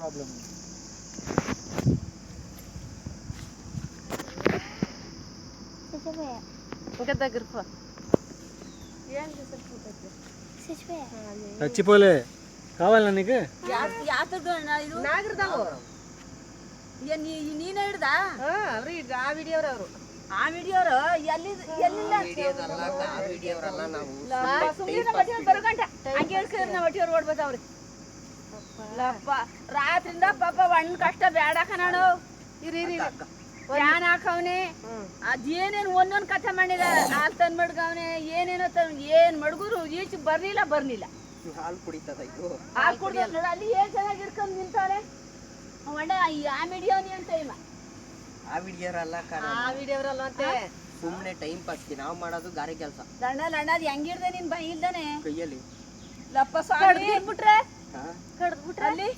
Problem. చచ్చిపోలే కావాలా నీకు? ನೀನ್ ಹಿಡ್ದ ಆ ವಿಡಿಯೋರವರು ಓಡ್ಬತ್ತವ್ರಿ ರಾತ್ರಿಂದ ಪಾಪ ಒಣ್ ಕಷ್ಟ ಬೇಡ ಕಣೋ ಫ್ಯಾನ್ ಹಾಕವ್ನೆ. ಅದೇನೇನು ಒಂದೊಂದ್ ಕಥೆ ಮಾಡಿದ. ಹಾಲ್ ತಂದ್ ಮಡ್ಗವ್ನೆ, ಏನೇನೋ ಏನ್ ಮಡ್ಗುರು ಈಚೆ ಬರ್ಲಿಲ್ಲ. ಹಾಲು ಕುಡಿತದ ಇದು. ಹಾಲ್ ಕುಡ್ದ ನೋಡ ಅಲ್ಲಿ ಏನ್ ಚೆನ್ನಾಗಿ ಹಿಡ್ಕೊಂಡ್ ನಿಂತವ್ರೆ. ಒಳ್ಳೆ ಆ ವಿಡಿಯೋನಿ ಅಂತ ಇವ. ಆ ವಿಡಿಯೋರಲ್ಲ ಅಂತೆ ಸುಮ್ನೆ ಟೈಮ್ ಪಾಸ್ ನಾವು ಮಾಡೋದು ಗಾರೆ ಕೆಲಸ. ಲಣ್ಣ ಅದ್ ಹೆಂಗಿಡ್ದೆ ನಿನ್ ಬೈ ಇಲ್ದಾನೆ ಕೈಯಲ್ಲಿ ಲಪ್ಪ ಸ್ವಾಮಿ ಬಿಟ್ರೆ ಕಡ್ದ್ಬಿಟ್ರೆ ಅಲ್ಲಿ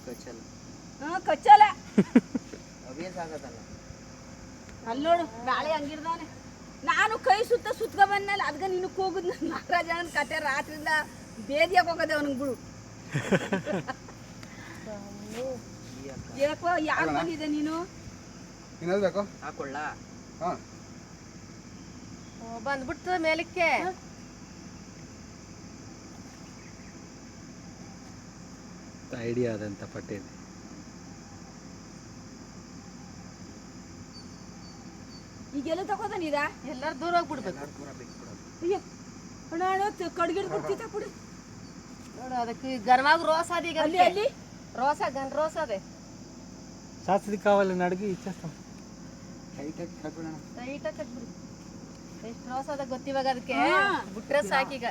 ಕಚ್ಚಲ್ಲ ಅಭ್ಯಾಸ ಆಗದಲ್ಲ. ಅಲ್ಲಿ ನೋಡು ನಾಳೆ ಹಂಗಿರ್ದವನೆ. ನಾನು ಕೈ ಸುತ್ಕ ಬಂದ್ಮೇಲೆ ಅದ್ಗ ನೀನು ಕೂಗುದ್ ಮಹಾರಾಜನ ಕತೆ ರಾತ್ರಿಯಿಂದ ಬೇದಿಯಾಗ ಹೋಗದೆ ಅವನಿಗೆ ಬಿಡು. ಯಾಕೋ ಯಾಕೆ ಬಂದಿದೆ ನೀನು? ಹಾಕೊಳ್ಳ ಬಂದ್ಬಿಡ್ತದ ಮೇಲಕ್ಕೆ. ಐಡಿಯಾ ಅದಂತ ಪಟ್ಟೇನೆ. ಈಗೆಲ್ಲ ತಗೋತಾನಿದ ಎಲ್ಲಾರು ದೂರ ಹೋಗ್ಬಿಡ್ಬೇಕು. ಅಯ್ಯೋ ಅಣ್ಣ ಕಡ್ಗಿಡ್ ಬಿಡ್ತಿತ್ತ ಬಿಡು ನೋಡು. ಅದಕ್ಕೆ ಗರ್ವಾಗ ರೋಸ್ ಅದ ಈಗ ಅಲ್ಲಿ ರೋಸ ಗನ್ ರೋಸ್ ಅದೇ శాస్త్రి కావాలి అడిగి ఇచ్చేస్తాం. ಎಷ್ಟು ರೋಸ್ ಅದ ಗೊತ್ತಿವಾಗ ಅದಕ್ಕೆ ಬಿಟ್ರೆ ಸಾಕೀಗ.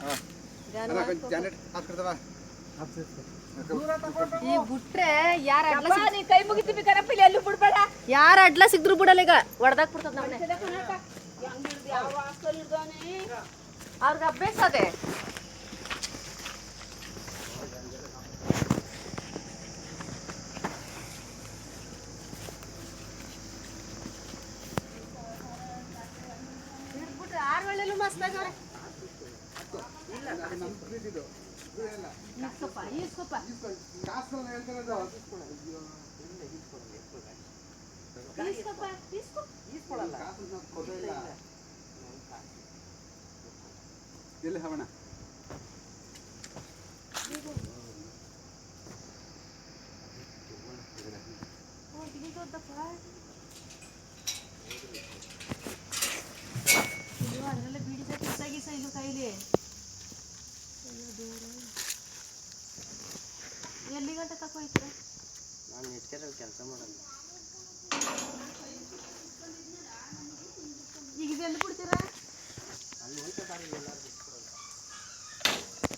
ಈ ಬಿಟ್ರೆ ಯಾರ ಕೈ ಮುಗಿತೀವಿ ಕರಪ್ಪ ಇಲ್ಲಿ ಎಲ್ಲೂ ಬಿಡ್ಬೇಡ. ಯಾರ ಅಡ್ಲ ಸಿಕ್ದ್ರು ಬಿಡಲ್ಲ ಈಗ ಹೊಡೆದಾಕ್ ಬಿಡ್ತದ. ಅವ್ರಿಗೆ ಅಭ್ಯಾಸ ಅದೇ. ಆರ್ವಳ್ಳೆಲ್ಲೂ ಮಸ್ತ್ ಆಗವ್ರೆ. ಎಲ್ಲಿ ಹವಣ ಅದರಲ್ಲೇ ಬೀಡಿ ಕಿತ್ತಾಗಿಸ ಇಲ್ಲೂ ಕೈಲಿ ಎಲ್ಲಿ ಗಂಟೆ ತಕೋಯ್ತೀರ? ನಾನು ನೆಟ್ಕೇರಲ್ಲಿ ಕೆಲಸ ಮಾಡೋದು. ಈಗ ಇದೆಲ್ಲಿ ಬಿಡ್ತೀರಾ? ಅಲ್ಲಿ ಹೋಗ್ತಾ